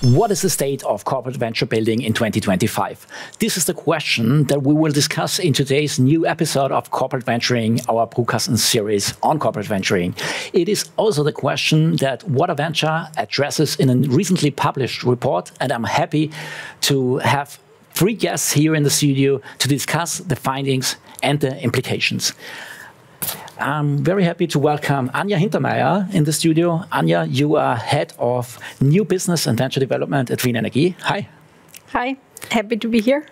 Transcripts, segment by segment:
What is the state of corporate venture building in 2025? This is the question that we will discuss in today's new episode of Corporate Venturing, our brutkasten series on corporate venturing. It is also the question that whataventure addresses in a recently published report, and I'm happy to have 3 guests here in the studio to discuss the findings and the implications. I'm very happy to welcome Anja Hintermeier in the studio. Anja, you are Head of New Business and Venture Development at Wien Energie. Hi. Hi, happy to be here.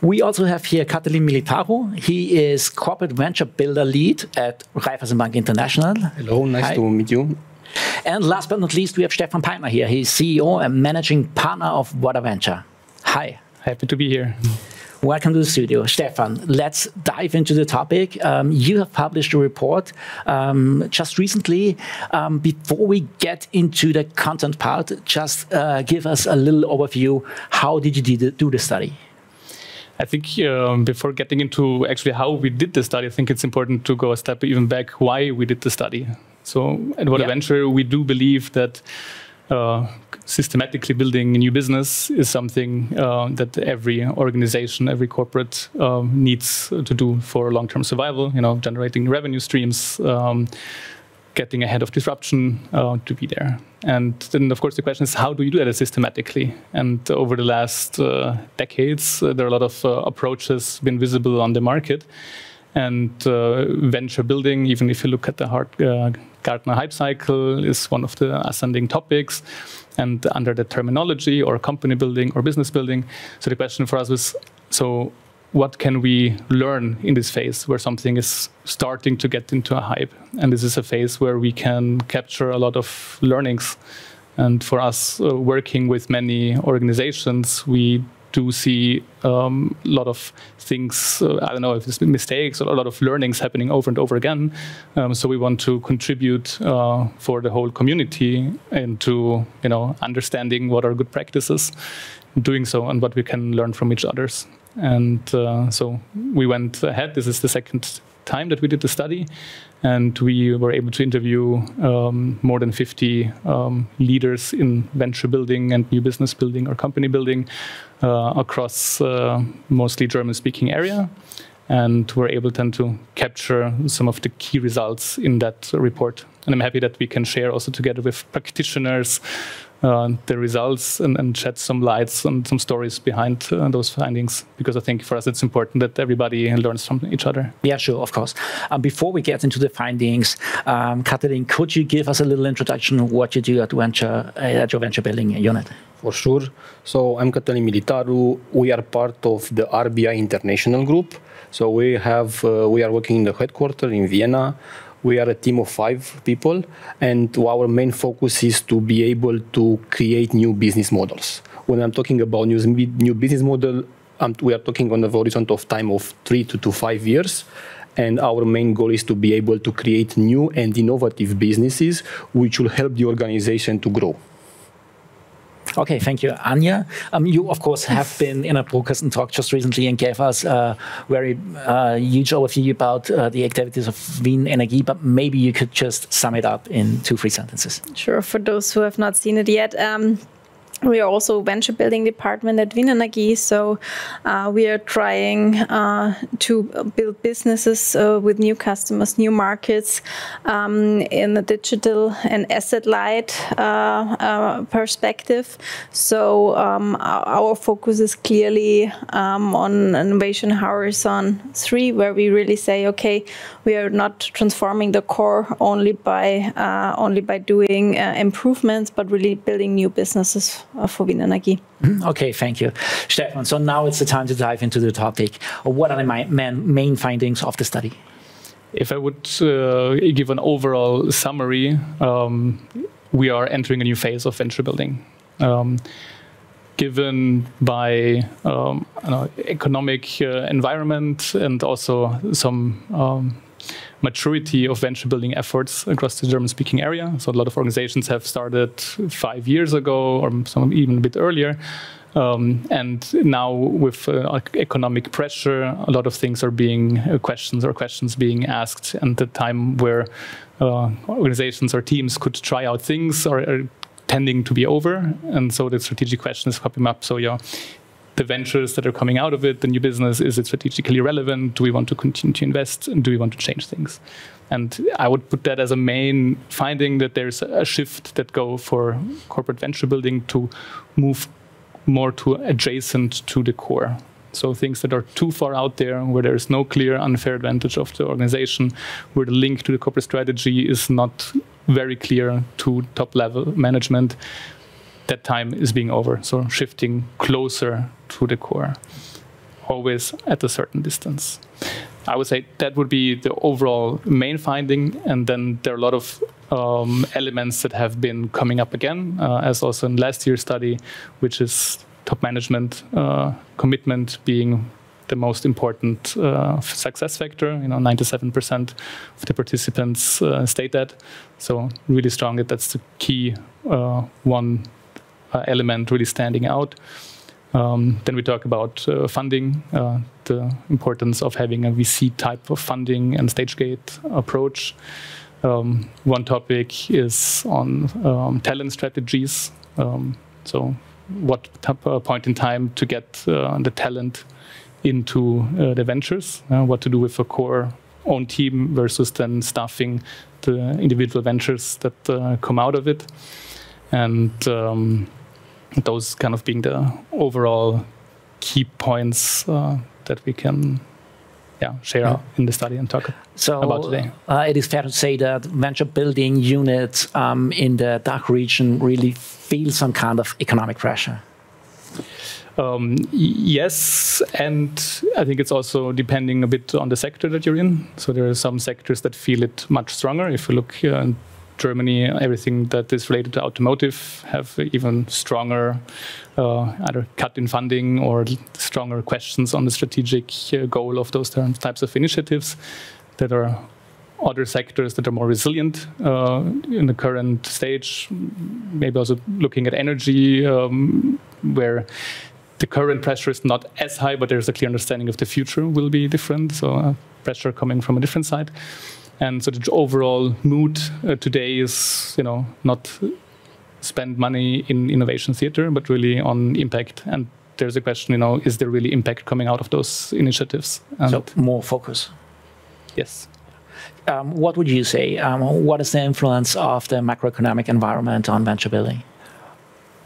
We also have here Catalin Militaru. He is Corporate Venture Builder Lead at Raiffeisen Bank International. Hello, nice to meet you. And last but not least, we have Stefan Peintner here. He's CEO and Managing Partner of whataventure. Hi. Happy to be here. Welcome to the studio. Stefan, let's dive into the topic. You have published a report just recently. Before we get into the content part, just give us a little overview. How did you do the study? I think before getting into actually how we did the study, I think it's important to go a step even back why we did the study. So at whataventure, we do believe that systematically building a new business is something that every organization, every corporate needs to do for long-term survival, generating revenue streams, getting ahead of disruption to be there. And then, of course, the question is, how do you do that systematically? And over the last decades, there are a lot of approaches been visible on the market. And venture building, even if you look at the Gartner hype cycle, is one of the ascending topics. And under the terminology or company building or business building. So the question for us was, so what can we learn in this phase where something is starting to get into a hype? And this is a phase where we can capture a lot of learnings. And for us, working with many organizations, we do see a lot of things, I don't know if it's mistakes, or a lot of learnings happening over and over again. So we want to contribute for the whole community into understanding what are good practices, doing so, and what we can learn from each others. And so we went ahead. This is the second time that we did the study, and we were able to interview more than 50 leaders in venture building and new business building or company building across mostly German-speaking area, and we're able then to capture some of the key results in that report. And I'm happy that we can share also together with practitioners the results and shed some lights and some stories behind those findings, because I think for us it's important that everybody learns from each other. Yeah, sure, of course. Before we get into the findings, Catalin, could you give us a little introduction of what you do at your venture building unit? For sure. So I'm Catalin Militaru. We are part of the RBI International Group. So we are working in the headquarters in Vienna. We are a team of 5 people, and our main focus is to be able to create new business models. When I'm talking about new business model, we are talking on a horizon of time of 3 to 5 years. And our main goal is to be able to create new and innovative businesses which will help the organization to grow. Okay, thank you. Anja, you, of course, have been in a brutkasten talk just recently and gave us a very huge overview about the activities of Wien Energie, but maybe you could just sum it up in 2-3 sentences. Sure, for those who have not seen it yet. We are also a venture building department at Wien Energie, so we are trying to build businesses with new customers, new markets in a digital and asset-light perspective. So our focus is clearly on innovation horizon 3, where we really say, okay, we are not transforming the core only by doing improvements, but really building new businesses for Wien Energie. Okay, thank you, Stefan. So now it's the time to dive into the topic. What are the main findings of the study? If I would give an overall summary, we are entering a new phase of venture building. Given by economic environment and also some maturity of venture building efforts across the German-speaking area. So a lot of organizations have started 5 years ago, or some even a bit earlier. And now with economic pressure, a lot of things are being questions being asked, and the time where organizations or teams could try out things or tending to be over. And so the strategic question is popping up. So the ventures that are coming out of it, the new business, is it strategically relevant? Do we want to continue to invest? And do we want to change things? And I would put that as a main finding, that there's a shift that go for corporate venture building to move more to adjacent to the core. So things that are too far out there, where there is no clear unfair advantage of the organization, where the link to the corporate strategy is not very clear to top-level management, that time is being over. So shifting closer to the core, always at a certain distance. I would say that would be the overall main finding. And then there are a lot of elements that have been coming up again, as also in last year's study, which is top management commitment being the most important success factor. 97% of the participants state that. So really strong that that's the key one element really standing out. Then we talk about funding, the importance of having a VC type of funding and stage gate approach. One topic is on talent strategies. So what point in time to get the talent into the ventures, what to do with a core own team versus then staffing the individual ventures that come out of it. And those kind of being the overall key points that we can share in the study and talk about today. It is fair to say that venture building units in the DACH region really feel some kind of economic pressure. Yes, and I think it's also depending a bit on the sector that you're in. So there are some sectors that feel it much stronger. If you look here in Germany, everything that is related to automotive have even stronger either cut in funding or stronger questions on the strategic goal of those types of initiatives. There are other sectors that are more resilient in the current stage, maybe also looking at energy, where the current pressure is not as high, but there's a clear understanding of the future will be different, so pressure coming from a different side. And so the overall mood today is, not spend money in innovation theater, but really on impact. And there's a question, is there really impact coming out of those initiatives? And so more focus. Yes. What would you say? What is the influence of the macroeconomic environment on venture building?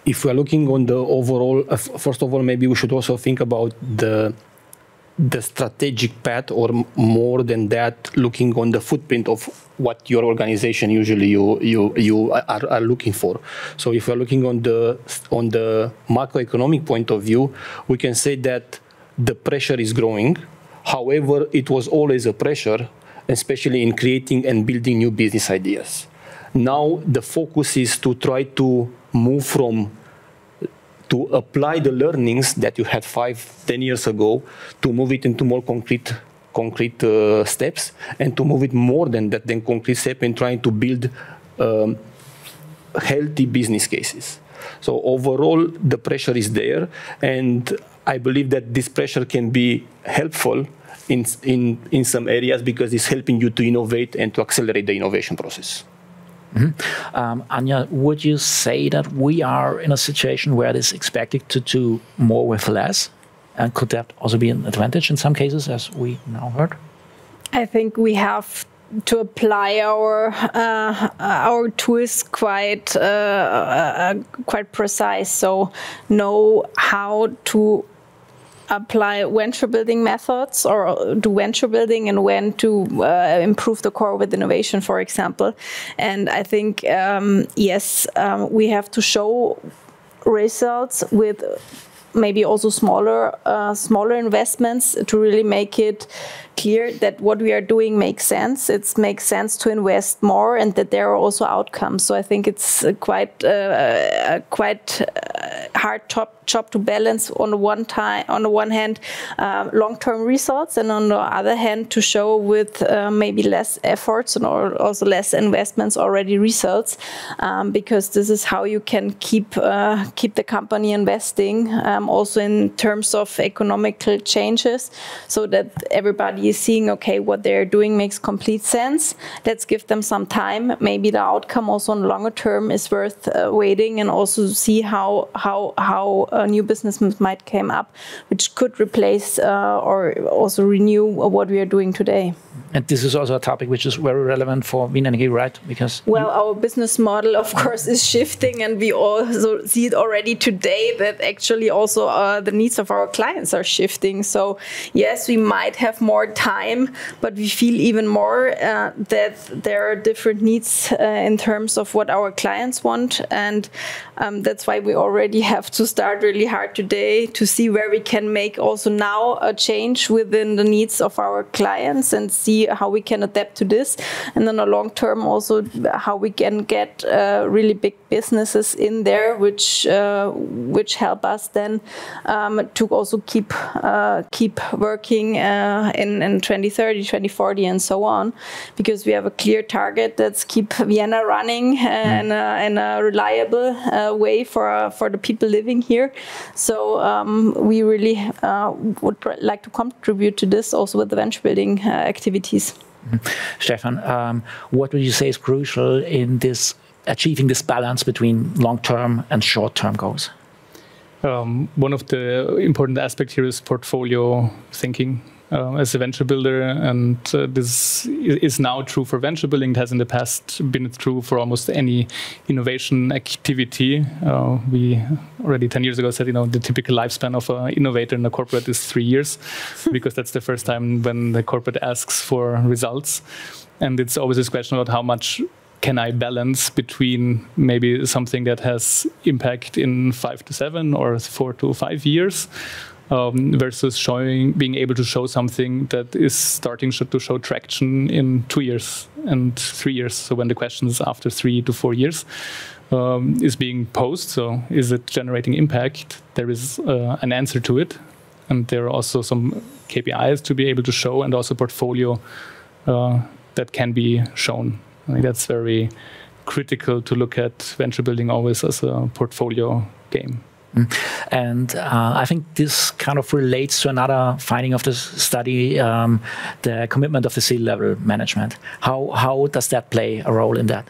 If we're looking on the overall, first of all, maybe we should also think about the strategic path, or more than that, looking on the footprint of what your organization usually you are looking for. So if we're looking on the macroeconomic point of view, we can say that the pressure is growing. However, it was always a pressure, especially in creating and building new business ideas. Now the focus is to try to move to apply the learnings that you had 5-10 years ago, to move it into more concrete steps, and to move it more than that, than concrete step, in trying to build healthy business cases. So overall, the pressure is there, and I believe that this pressure can be helpful in some areas, because it's helping you to innovate and to accelerate the innovation process. Mm-hmm. Anja, would you say that we are in a situation where it is expected to do more with less? And could that also be an advantage in some cases, as we now heard? I think we have to apply our tools quite precise. So know how to apply venture building methods, or do venture building, and when to improve the core with innovation, for example. And I think, yes, we have to show results with maybe also smaller investments, to really make it clear that what we are doing makes sense. It makes sense to invest more, and that there are also outcomes. So I think it's quite hard job to balance on the one hand long-term results, and on the other hand to show with maybe less efforts and also less investments already results, because this is how you can keep the company investing, also in terms of economical changes, so that everybody everybody is seeing, okay, what they're doing makes complete sense. Let's give them some time. Maybe the outcome also on longer term is worth waiting, and also see how new business might come up, which could replace or also renew what we are doing today. And this is also a topic which is very relevant for Wien Energie, right? Because our business model, of course, is shifting, and we also see it already today that actually also the needs of our clients are shifting. So yes, we might have more time, but we feel even more that there are different needs in terms of what our clients want, and that's why we already have to start really hard today to see where we can make also now a change within the needs of our clients, and see how we can adapt to this, and then a long term also how we can get really big businesses in there, which help us then to also keep working in 2030, 2040, and so on, because we have a clear target that's keep Vienna running in a reliable way for the people living here. So we really would like to contribute to this also with the venture building activities. Stefan, what would you say is crucial in this achieving this balance between long-term and short-term goals? One of the important aspects here is portfolio thinking. As a venture builder, and this is now true for venture building. It has in the past been true for almost any innovation activity. We already 10 years ago said, the typical lifespan of an innovator in a corporate is 3 years, because that's the first time when the corporate asks for results. And it's always this question about how much can I balance between maybe something that has impact in 5 to 7 or 4 to 5 years, versus being able to show something that is starting to show traction in 2 years and 3 years. So when the question is after 3 to 4 years is being posed, so is it generating impact? There is an answer to it, and there are also some KPIs to be able to show, and also portfolio that can be shown. I think that's very critical to look at venture building always as a portfolio game. And I think this kind of relates to another finding of this study, the commitment of the C-level management. How does that play a role in that?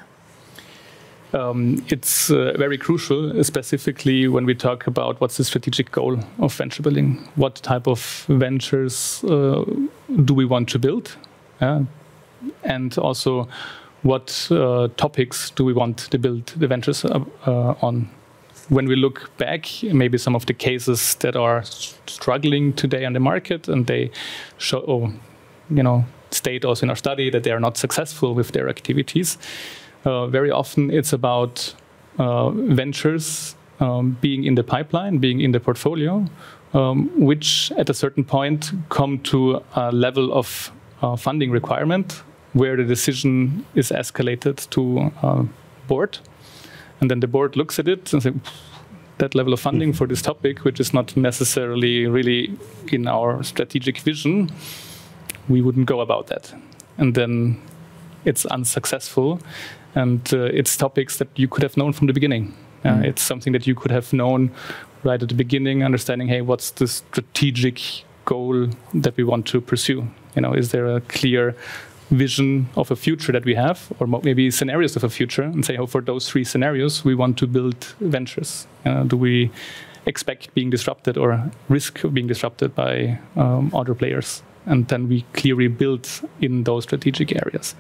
It's very crucial, specifically when we talk about what's the strategic goal of venture building. What type of ventures do we want to build? And also, what topics do we want to build the ventures on? When we look back, maybe some of the cases that are struggling today on the market, and they show, state also in our study that they are not successful with their activities. Very often it's about ventures being in the pipeline, being in the portfolio, which at a certain point come to a level of funding requirement where the decision is escalated to board. And then the board looks at it and says, that level of funding for this topic, which is not necessarily really in our strategic vision, we wouldn't go about that. And then it's unsuccessful. And it's topics that you could have known from the beginning. It's something that you could have known right at the beginning, understanding, hey, what's the strategic goal that we want to pursue? Is there a clear vision of a future that we have, or maybe scenarios of a future, and say, for those 3 scenarios, we want to build ventures. Do we expect being disrupted or risk of being disrupted by other players? And then we clearly build in those strategic areas.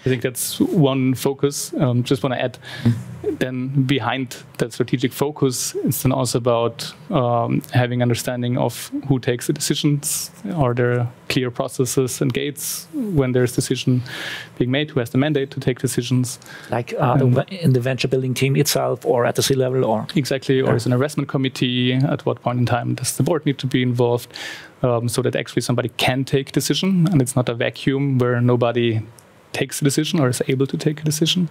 I think that's one focus. Just want to add, then behind that strategic focus, it's then also about having understanding of who takes the decisions. Are there clear processes and gates when there's decision being made? Who has the mandate to take decisions? Like in the venture building team itself, or at the C-level, or exactly, or is an investment committee? At what point in time does the board need to be involved, so that actually somebody can take decision, and it's not a vacuum where nobody takes a decision or is able to take a decision.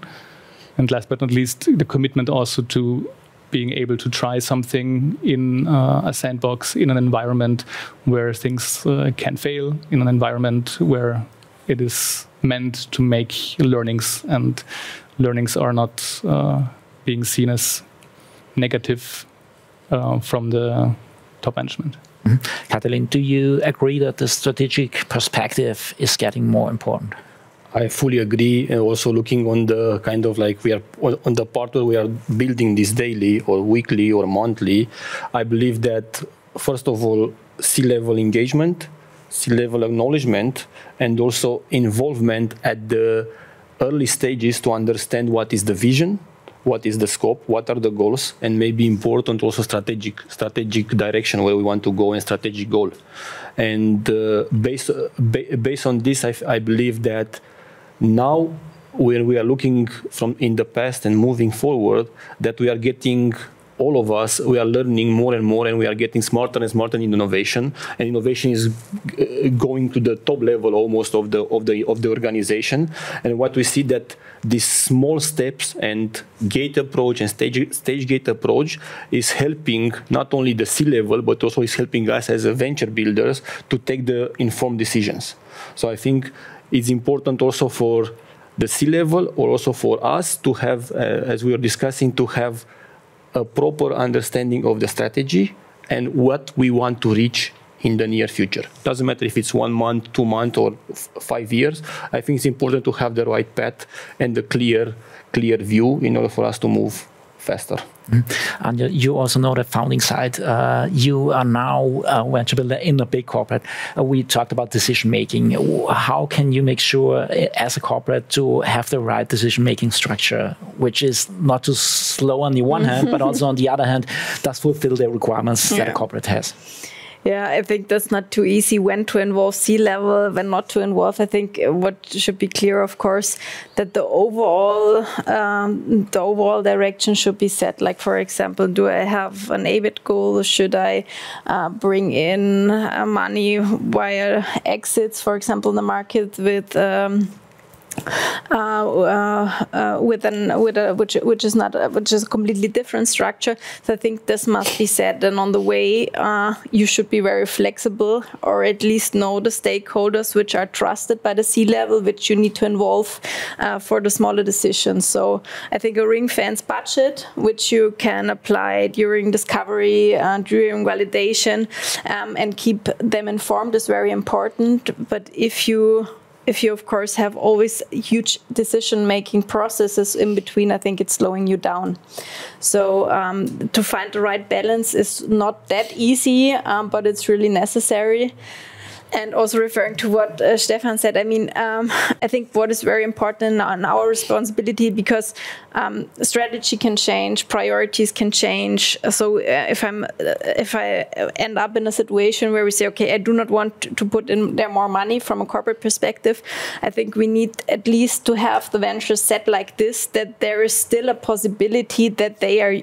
And last but not least, the commitment also to being able to try something in a sandbox, in an environment where things can fail, in an environment where it is meant to make learnings, and learnings are not being seen as negative from the top management. Catalin, do you agree that the strategic perspective is getting more important? I fully agree, and also looking on the kind of like we are on the part where we are building this daily or weekly or monthly. I believe that first of all, C-level engagement, C-level acknowledgement, and also involvement at the early stages to understand what is the vision, what is the scope, what are the goals, and maybe important also strategic direction where we want to go and strategic goal. And based on this, I believe that now when we are looking from in the past and moving forward, that we are getting, all of us, we are learning more and more, and we are getting smarter and smarter in innovation. And innovation is going to the top level almost of the organization. And what we see that these small steps and gate approach and stage gate approach is helping not only the C-level, but also is helping us as a venture builders to take the informed decisions. So I think it's important also for the C-level or also for us to have, as we are discussing, to have a proper understanding of the strategy and what we want to reach in the near future. Doesn't matter if it's 1 month, 2 months, or 5 years. I think it's important to have the right path and the clear view in order for us to move faster. Anja, you also know the founding side. You are now a venture builder in a big corporate. We talked about decision making. How can you make sure, as a corporate, to have the right decision making structure, which is not too slow on the one hand, but also on the other hand, does fulfill the requirements that a corporate has? Yeah, I think that's not too easy when to involve C-level, when not to involve. I think what should be clear, of course, that the overall direction should be set. Like, for example, do I have an EBIT goal? Should I bring in money via exits, for example, in the market with which is a completely different structure. So I think this must be said. And on the way, you should be very flexible, or at least know the stakeholders which are trusted by the C-level, which you need to involve for the smaller decisions. So I think a ring-fence budget, which you can apply during discovery, during validation, and keep them informed, is very important. But if you of course have always huge decision-making processes in between, I think it's slowing you down. So to find the right balance is not that easy, but it's really necessary. And also referring to what Stefan said, I mean, I think what is very important on our responsibility, because strategy can change, priorities can change. So if I end up in a situation where we say, okay, I do not want to put in there more money from a corporate perspective, I think we need at least to have the ventures set like this, that there is still a possibility that they are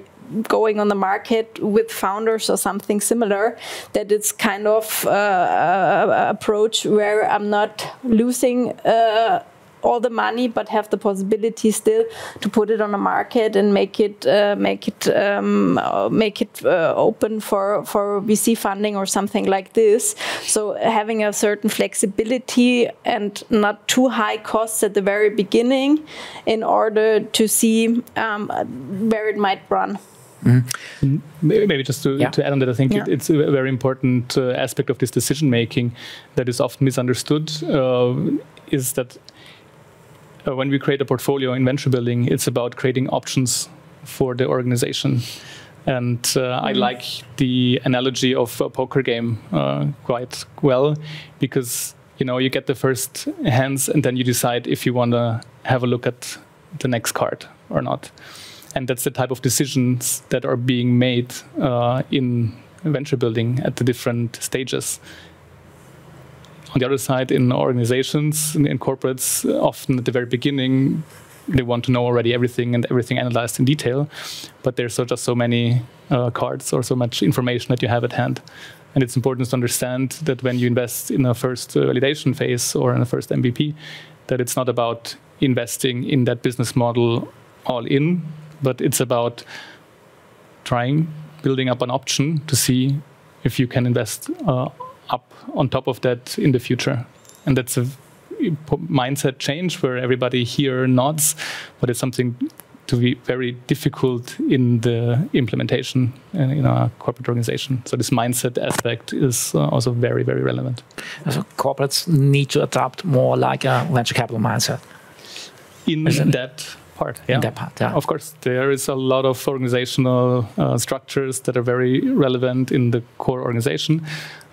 going on the market with founders or something similar, that it's kind of approach where I'm not losing all the money, but have the possibility still to put it on the market and make it open for VC funding or something like this. So having a certain flexibility and not too high costs at the very beginning, in order to see where it might run. Mm-hmm. Maybe just to add on that, I think it's a very important aspect of this decision making that is often misunderstood, is that when we create a portfolio in venture building, it's about creating options for the organization. And I like the analogy of a poker game quite well, because you get the first hands and then you decide if you want to have a look at the next card or not. And that's the type of decisions that are being made in venture building at the different stages. On the other side, in organizations, in corporates, often at the very beginning, they want to know already everything and everything analyzed in detail. But there's just so many cards or so much information that you have at hand. And it's important to understand that when you invest in a first validation phase or in a first MVP, that it's not about investing in that business model all in, but it's about building up an option to see if you can invest up on top of that in the future. And that's a mindset change where everybody here nods, but it's something to be very difficult in the implementation in our corporate organization. So this mindset aspect is also very, very relevant. So corporates need to adopt more like a venture capital mindset. In that part, yeah. In that part, yeah. Of course, there is a lot of organizational structures that are very relevant in the core organization.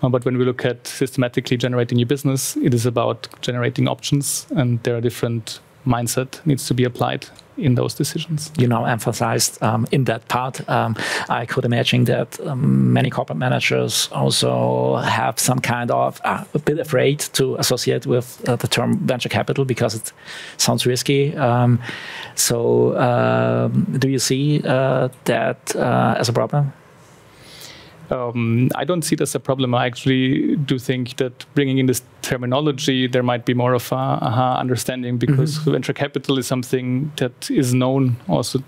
But when we look at systematically generating new business, it is about generating options, and there are different mindset needs to be applied in those decisions. You now emphasized in that part. I could imagine that many corporate managers also have some kind of a bit afraid to associate with the term venture capital because it sounds risky. Do you see that as a problem? I don't see it as a problem. I actually do think that bringing in this terminology, there might be more of a understanding, because venture capital is something that is known also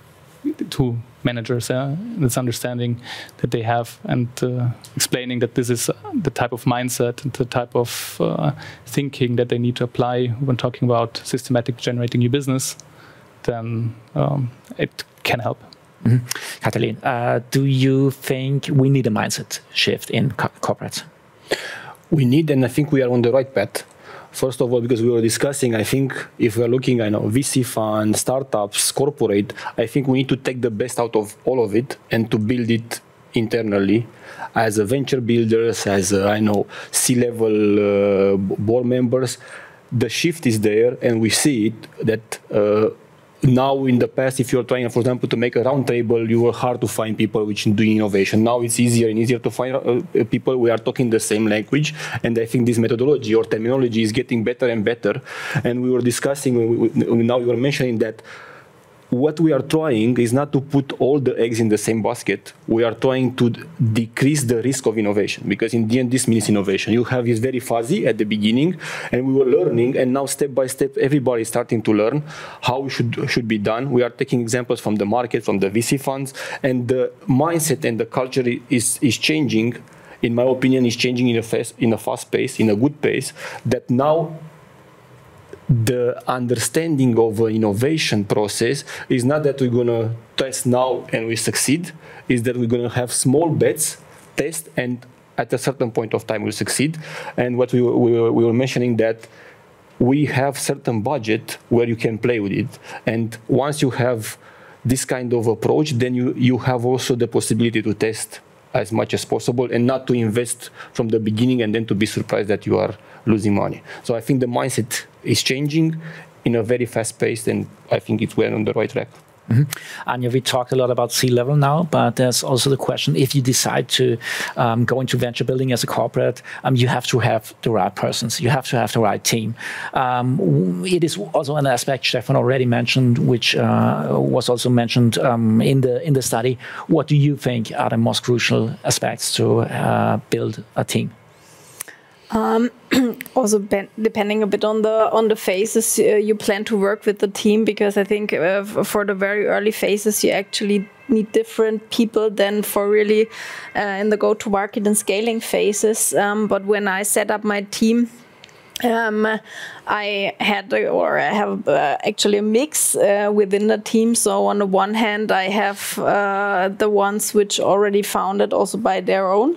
to managers. This understanding that they have, and explaining that this is the type of mindset and the type of thinking that they need to apply when talking about systematic generating new business, then it can help. Catalin, do you think we need a mindset shift in corporates? We need, and I think we are on the right path. First of all, because we were discussing, I think if we are looking, VC funds, startups, corporate, I think we need to take the best out of all of it and to build it internally as a venture builders, as C-level board members. The shift is there, and we see it that now in the past, if you're trying, for example, to make a round table, you were hard to find people which are doing innovation. Now it's easier and easier to find people who are talking the same language. And I think this methodology or terminology is getting better and better. And we were discussing, now you were mentioning that what we are trying is not to put all the eggs in the same basket. We are trying to decrease the risk of innovation, because in the end, this means innovation. You have this very fuzzy at the beginning, and we were learning, and now step by step, everybody is starting to learn how it should be done. We are taking examples from the market, from the VC funds, and the mindset and the culture is changing. In my opinion, is changing in a fast pace, in a good pace, that now the understanding of an innovation process is not that we're going to test now and we succeed, is that we're going to have small bets, test, and at a certain point of time we'll succeed. And what we were mentioning, that we have certain budget where you can play with it. And once you have this kind of approach, then you have also the possibility to test as much as possible and not to invest from the beginning and then to be surprised that you are losing money. So I think the mindset is changing in a very fast pace, and I think it's well on the right track. Anja, we talked a lot about C-level now, but there's also the question, if you decide to go into venture building as a corporate, you have to have the right persons. You have to have the right team. It is also an aspect Stefan already mentioned, which was also mentioned in the study. What do you think are the most crucial aspects to build a team? Also depending a bit on the phases you plan to work with the team, because I think for the very early phases you actually need different people than for really in the go-to-market and scaling phases. But when I set up my team, I have actually a mix within the team. So on the one hand, I have the ones which already founded also by their own.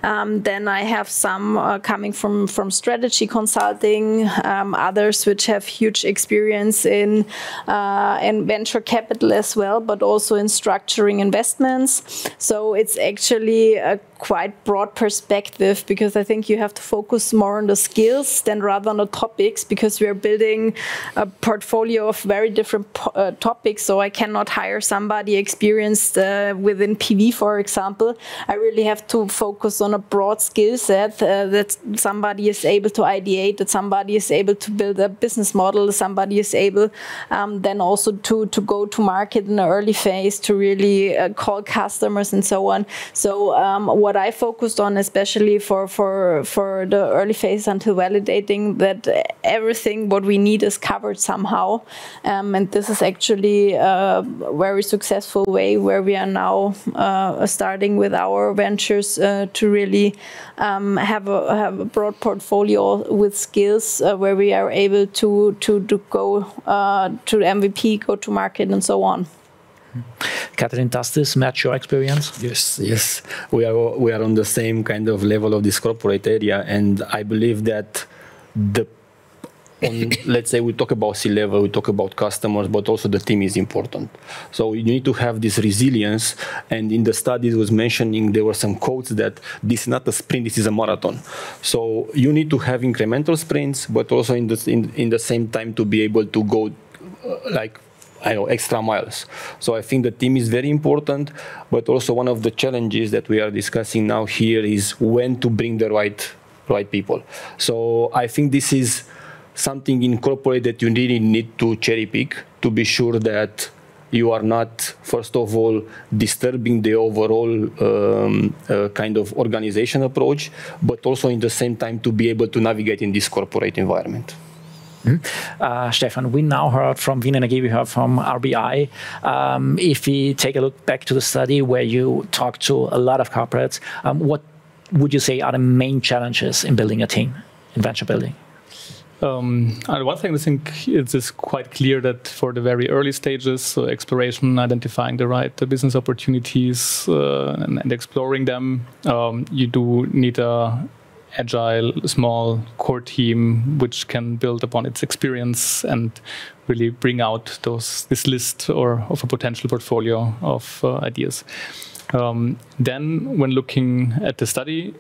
Then I have some coming from strategy consulting, others which have huge experience in venture capital as well, but also in structuring investments. So it's actually a quite broad perspective, because I think you have to focus more on the skills than rather on the topics, because we are building a portfolio of very different topics. So I cannot hire somebody experienced within PV, for example. I really have to focus on a broad skill set, that somebody is able to ideate, that somebody is able to build a business model, somebody is able then also to go to market in the early phase, to really call customers and so on. So what I focused on, especially for the early phase until validating, that everything what we need is covered somehow. And this is actually a very successful way where we are now starting with our ventures to really have a broad portfolio with skills where we are able to go to MVP, go to market, and so on. Catalin, does this match your experience? Yes. We are on the same kind of level of this corporate area, and I believe that let's say we talk about C-level, we talk about customers, but also the team is important. So you need to have this resilience. And in the studies was mentioning, there were some quotes that this is not a sprint, this is a marathon. So you need to have incremental sprints, but also in the same time to be able to go extra miles. So I think the team is very important, but also one of the challenges that we are discussing now here is when to bring the right people. So I think this is something in corporate that you really need to cherry pick to be sure that you are not, first of all, disturbing the overall kind of organization approach, but also in the same time to be able to navigate in this corporate environment. Stefan, we now heard from Wien Energie, we heard from RBI. If we take a look back to the study where you talked to a lot of corporates, what would you say are the main challenges in building a team in venture building? One thing I think it is quite clear that for the very early stages, so exploration, identifying the right business opportunities and exploring them, you do need a agile, small core team which can build upon its experience and really bring out this list of a potential portfolio of ideas. Then, when looking at the study,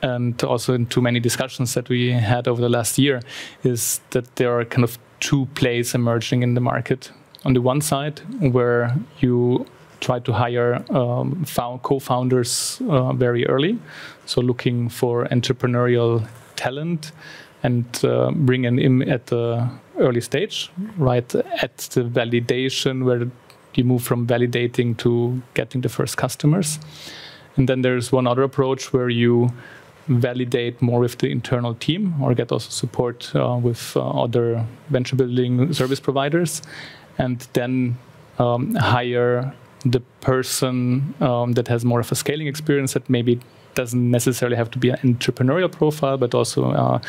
and also in too many discussions that we had over the last year, is that there are kind of two plays emerging in the market. On the one side, where you try to hire co-founders very early, so looking for entrepreneurial talent and bring them in at the early stage, right at the validation where you move from validating to getting the first customers. And then there's one other approach where you validate more with the internal team or get also support with other venture building service providers, and then hire the person that has more of a scaling experience that maybe doesn't necessarily have to be an entrepreneurial profile, but also a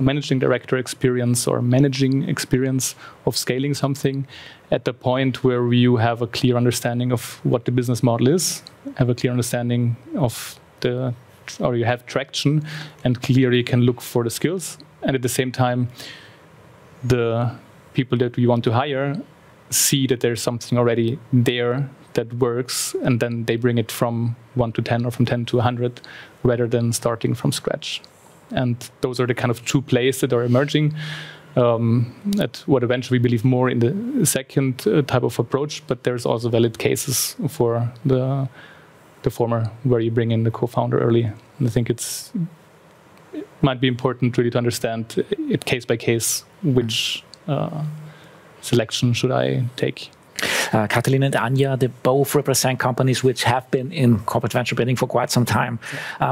managing director experience or managing experience of scaling something at the point where you have a clear understanding of what the business model is, have a clear understanding of or you have traction and clearly can look for the skills. And at the same time, the people that we want to hire see that there's something already there that works, and then they bring it from 1 to 10 or from 10 to 100 rather than starting from scratch. And those are the kind of two plays that are emerging. At whataventure, we believe more in the second type of approach, but there's also valid cases for the former, where you bring in the co-founder early. And I think it might be important really to understand it case by case which selection should I take. Catalin and Anja, they both represent companies which have been in corporate venture building for quite some time.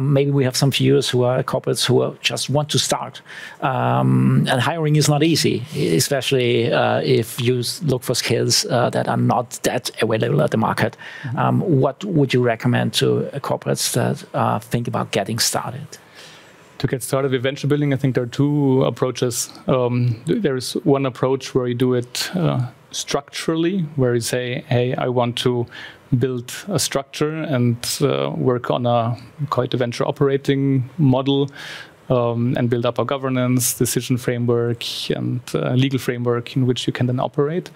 Maybe we have some viewers who are corporates who just want to start. And hiring is not easy, especially if you look for skills that are not that available at the market. What would you recommend to corporates that think about getting started? To get started with venture building, I think there are two approaches. There is one approach where you do it structurally, where you say, hey, I want to build a structure and work on a venture operating model and build up a governance, decision framework, and legal framework in which you can then operate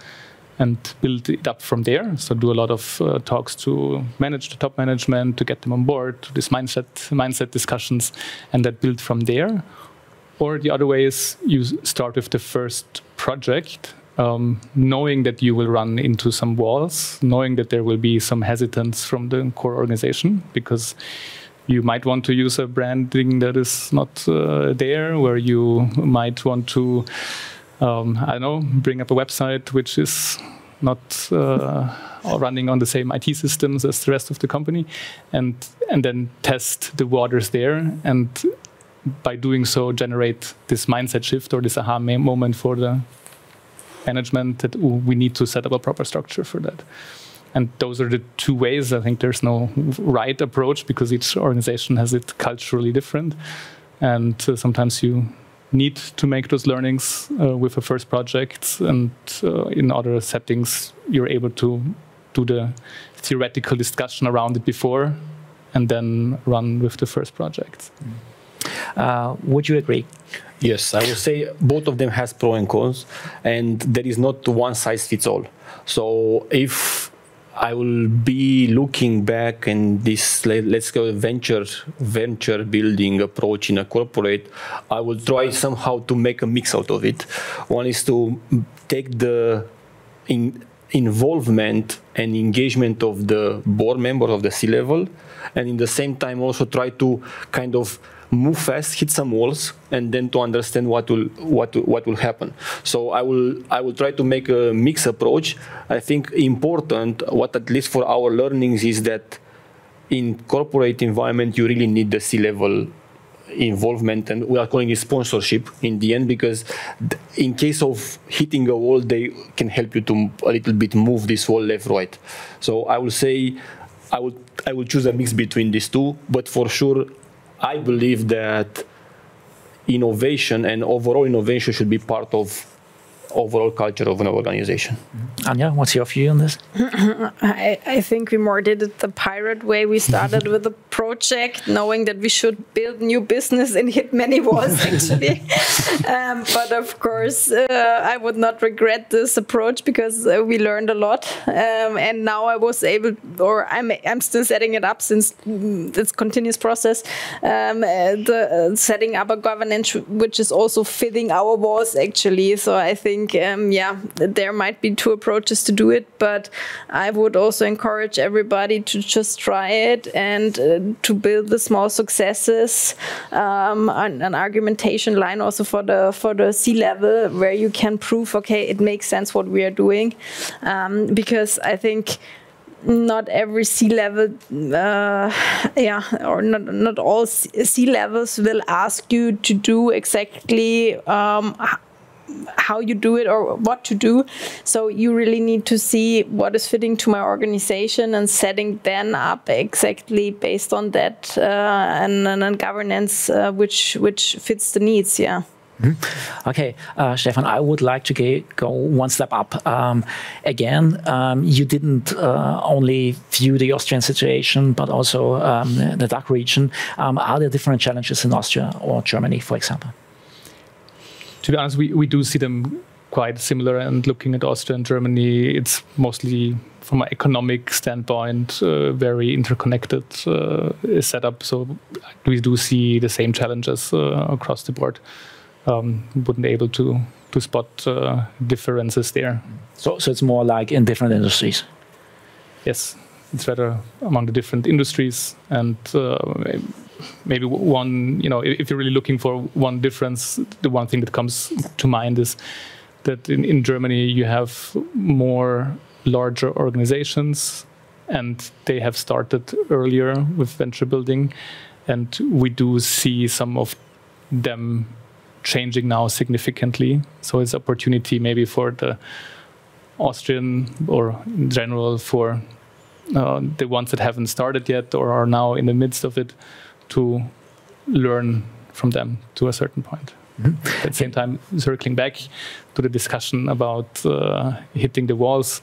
and build it up from there. So do a lot of talks to manage the top management, to get them on board, to this mindset discussions, and that build from there. Or the other way is you start with the first project, knowing that you will run into some walls, knowing that there will be some hesitance from the core organization, because you might want to use a branding that is not there, where you might want to I don't know, bring up a website which is not running on the same IT systems as the rest of the company, and then test the waters there, and by doing so generate this mindset shift or this aha moment for the management that we need to set up a proper structure for that. And those are the two ways. I think there's no right approach because each organization has it culturally different, and sometimes you need to make those learnings with the first project, and in other settings you're able to do the theoretical discussion around it before and then run with the first project. Would you agree? Yes, I would say both of them has pros and cons, and there is not one size fits all. So if I will be looking back in this, let's go venture building approach in a corporate, I will try somehow to make a mix out of it. One is to take the involvement and engagement of the board members of the C-level, and in the same time also try to kind of move fast, hit some walls, and then to understand what will happen. So I will try to make a mixed approach. I think important, what at least for our learnings, is that in corporate environment you really need the C-level involvement, and we are calling it sponsorship in the end, because in case of hitting a wall, they can help you to a little bit move this wall left, right. So I will say I will choose a mix between these two, but for sure I believe that innovation and overall innovation should be part of overall culture of an organization. Anja, what's your view on this? I think we more did it the pirate way. We started with a project knowing that we should build new business and hit many walls, actually. But of course, I would not regret this approach, because we learned a lot. And now I was able, or I'm still setting it up since it's a continuous process, setting up a governance which is also fitting our walls, actually. So I think, yeah, there might be two approaches to do it, but I would also encourage everybody to just try it and to build the small successes, an argumentation line also for the C-level, where you can prove, okay, it makes sense what we are doing, because I think not every C-level, or not all C-levels will ask you to do exactly how you do it or what to do. So you really need to see what is fitting to my organization and setting then up exactly based on that and governance which fits the needs. Yeah. Mm-hmm. Okay, Stefan, I would like to go one step up. Again, you didn't only view the Austrian situation, but also the DACH region. Are there different challenges in Austria or Germany, for example? To be honest, we do see them quite similar, and looking at Austria and Germany, it's mostly from an economic standpoint, very interconnected setup. So we do see the same challenges across the board. Wouldn't be able to spot differences there. So it's more like in different industries? Yes, it's rather among the different industries, and maybe one, if you're really looking for one difference, the one thing that comes to mind is that in Germany you have more larger organizations, and they have started earlier with venture building, and we do see some of them changing now significantly. So it's opportunity maybe for the Austrian, or in general for the ones that haven't started yet or are now in the midst of it, to learn from them to a certain point. Mm-hmm. At the same time, circling back to the discussion about hitting the walls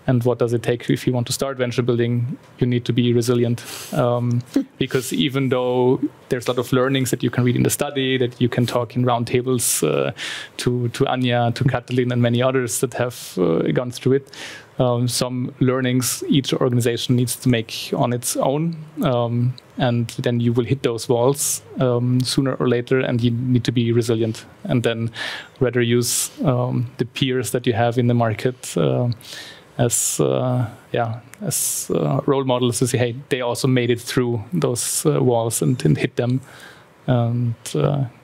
and what does it take if you want to start venture building, you need to be resilient. Because even though there's a lot of learnings that you can read in the study, that you can talk in round tables to Anja, to Catalin, and many others that have gone through it, some learnings each organization needs to make on its own, and then you will hit those walls sooner or later, and you need to be resilient, and then rather use the peers that you have in the market as role models to say, hey, they also made it through those walls and hit them, and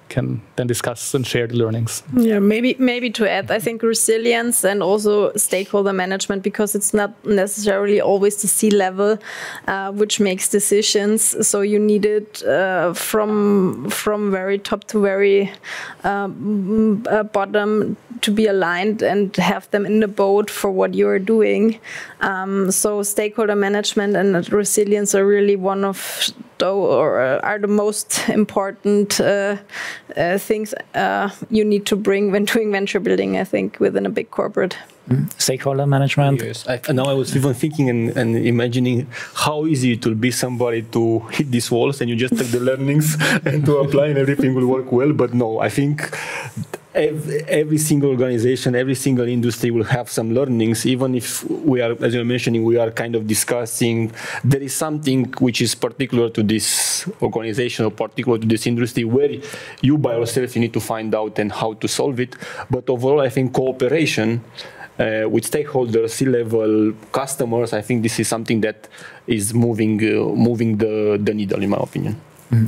can then discuss and share the learnings. Yeah, maybe to add, I think resilience and also stakeholder management, because it's not necessarily always the C-level which makes decisions. So you need it from very top to very bottom to be aligned and have them in the boat for what you're doing. So stakeholder management and resilience are really one of are the most important things you need to bring when doing venture building, I think, within a big corporate. Stakeholder management. Yes, now I was even thinking and imagining how easy it will be somebody to hit these walls and you just take the learnings and to apply and everything will work well. But no, I think every single organization, every single industry will have some learnings, even if we are, as you're mentioning, we are kind of discussing, there is something which is particular to this organization or particular to this industry where you by yourself, you need to find out and how to solve it. But overall, I think cooperation with stakeholders, C-level customers, I think this is something that is moving the needle, in my opinion.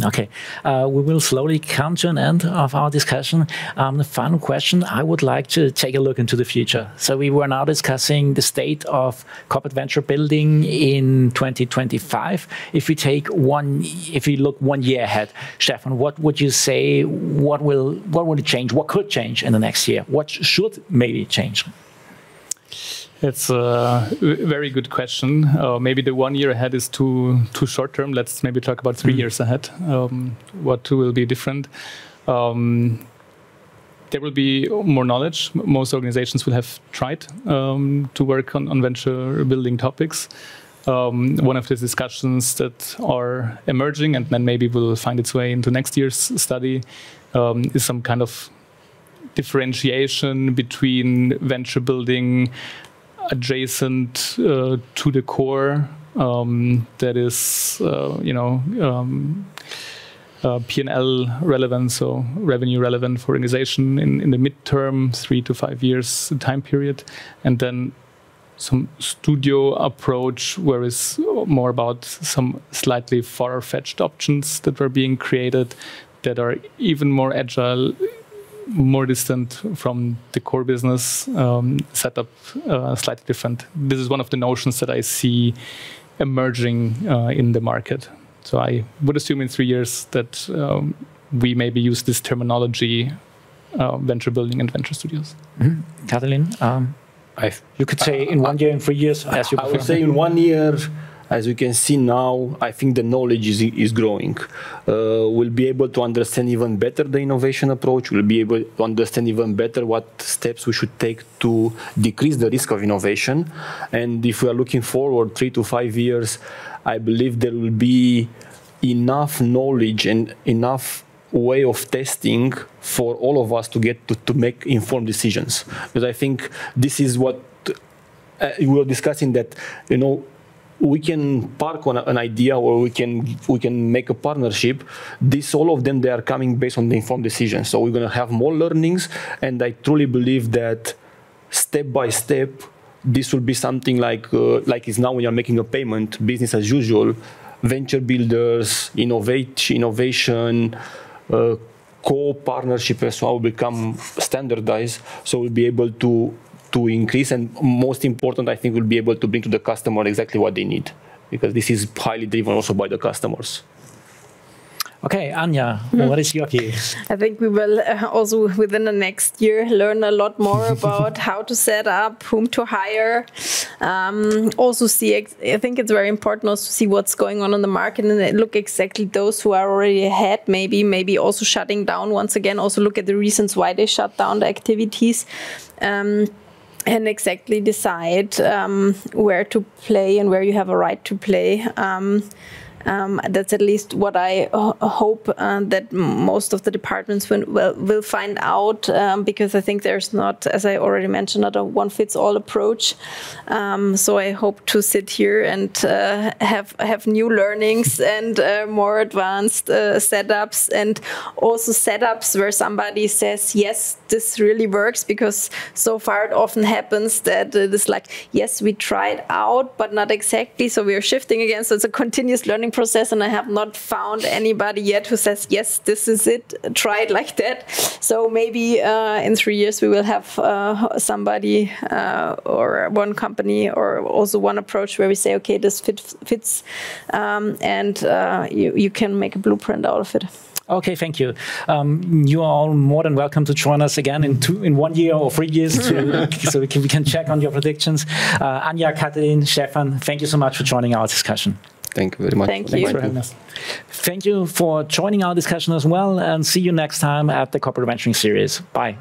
Okay, we will slowly come to an end of our discussion. The final question, I would like to take a look into the future. So we were now discussing the state of corporate venture building in 2025. If we look 1 year ahead, Stefan, what would you say? What will change? What could change in the next year? What should maybe change? It's a very good question. Maybe the 1 year ahead is too short term. Let's maybe talk about 3 years ahead. What will be different? There will be more knowledge. Most organizations will have tried to work on venture building topics. One of the discussions that are emerging and then maybe will find its way into next year's study is some kind of differentiation between venture building adjacent to the core, that is, P&L relevant, so revenue relevant for organization in the midterm, 3 to 5 years time period, and then some studio approach where it's more about some slightly far-fetched options that were being created that are even more agile, more distant from the core business, setup slightly different. This is one of the notions that I see emerging in the market. So I would assume in 3 years that we maybe use this terminology, venture building and venture studios. Catalin, you could say in 1 year, in 3 years, as you prefer. I would say in 1 year. As you can see now, I think the knowledge is growing. We'll be able to understand even better the innovation approach. We'll be able to understand even better what steps we should take to decrease the risk of innovation. And if we are looking forward 3 to 5 years, I believe there will be enough knowledge and enough way of testing for all of us to get to make informed decisions. Because I think this is what we were discussing, that, we can park on an idea, or we can make a partnership. All of them, they are coming based on the informed decisions. So we're going to have more learnings, and I truly believe that step by step, this will be something like it's now when you're making a payment, business as usual. Venture builders, innovation, co-partnership as well will become standardized. So we'll be able to increase, and most important, I think, we'll be able to bring to the customer exactly what they need, because this is highly driven also by the customers. Okay, Anja, what is your view? I think we will also within the next year learn a lot more about how to set up, whom to hire. Also see, I think it's very important also to see what's going on the market and look exactly those who are already ahead, maybe also shutting down once again, also look at the reasons why they shut down the activities. And exactly decide where to play and where you have a right to play. That's at least what I hope that most of the departments will find out, because I think there's not, as I already mentioned, not a one-fits-all approach. So I hope to sit here and have new learnings and more advanced setups, and also setups where somebody says, yes, this really works, because so far it often happens that it is like, yes, we tried out, but not exactly, so we are shifting again. So it's a continuous learning process, and I have not found anybody yet who says, yes, this is it, try it like that. So maybe in 3 years we will have somebody or one company or also one approach where we say, okay, this fits, and you can make a blueprint out of it. Okay, thank you. You are all more than welcome to join us again in 1 year or 3 years so we can check on your predictions. Anja, Catalin, Stefan, thank you so much for joining our discussion. Thank you very much. Thank you. For having us. Thank you for joining our discussion as well, and see you next time at the Corporate Venturing series. Bye.